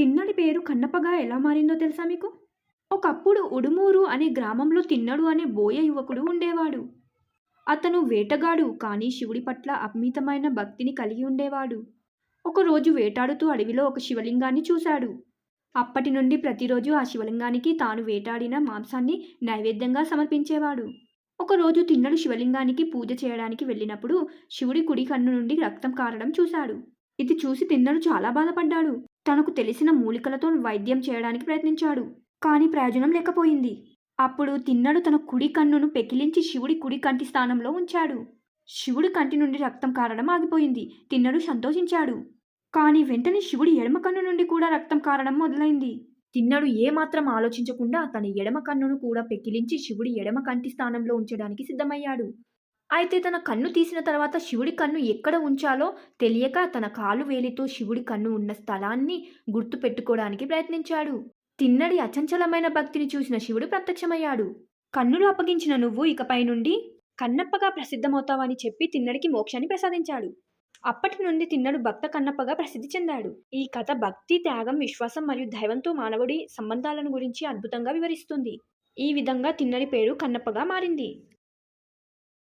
తిన్నడి పేరు కన్నప్పగా ఎలా మారిందో తెలుసా మీకు? ఒకప్పుడు ఉడుమూరు అనే గ్రామంలో తిన్నడు అనే బోయ యువకుడు ఉండేవాడు. అతను వేటగాడు కానీ శివుడి పట్ల అమితమైన భక్తిని కలిగి ఉండేవాడు. ఒకరోజు వేటాడుతూ అడవిలో ఒక శివలింగాన్ని చూశాడు. అప్పటి నుండి ప్రతిరోజు ఆ శివలింగానికి తాను వేటాడిన మాంసాన్ని నైవేద్యంగా సమర్పించేవాడు. ఒకరోజు తిన్నడు శివలింగానికి పూజ చేయడానికి వెళ్ళినప్పుడు శివుడి కుడి కన్ను నుండి రక్తం కారడం చూశాడు. ఇది చూసి తిన్నడు చాలా బాధపడ్డాడు. తనకు తెలిసిన మూలికలతో వైద్యం చేయడానికి ప్రయత్నించాడు. కానీ ప్రయోజనం లేకపోయింది. అప్పుడు తిన్నడు తన కుడి కన్నును పెకిలించి శివుడి కుడి కంటి స్థానంలో ఉంచాడు. శివుడి కంటి నుండి రక్తం కారడం ఆగిపోయింది. తిన్నడు సంతోషించాడు. కానీ వెంటనే శివుడి ఎడమ కన్ను నుండి కూడా రక్తం కారడం మొదలైంది. తిన్నడు ఏమాత్రం ఆలోచించకుండా తన ఎడమ కన్నును కూడా పెకిలించి శివుడి ఎడమ కంటి స్థానంలో ఉంచడానికి సిద్ధమయ్యాడు. అయితే తన కన్ను తీసిన తర్వాత శివుడి కన్ను ఎక్కడ ఉంచాలో తెలియక తన కాలు వేలితో శివుడి కన్ను ఉన్న స్థలాన్ని గుర్తు పెట్టుకోవడానికి ప్రయత్నించాడు. తిన్నడి అచంచలమైన భక్తిని చూసిన శివుడు ప్రత్యక్షమయ్యాడు. కన్నులు అప్పగించిన నువ్వు ఇకపై నుండి కన్నప్పగా ప్రసిద్ధమవుతావని చెప్పి తిన్నడికి మోక్షాన్ని ప్రసాదించాడు. అప్పటి నుండి తిన్నడు భక్త కన్నప్పగా ప్రసిద్ధి చెందాడు. ఈ కథ భక్తి, త్యాగం, విశ్వాసం మరియు దైవంతో మానవుడి సంబంధాలను గురించి అద్భుతంగా వివరిస్తుంది. ఈ విధంగా తిన్నడి పేరు కన్నప్పగా మారింది.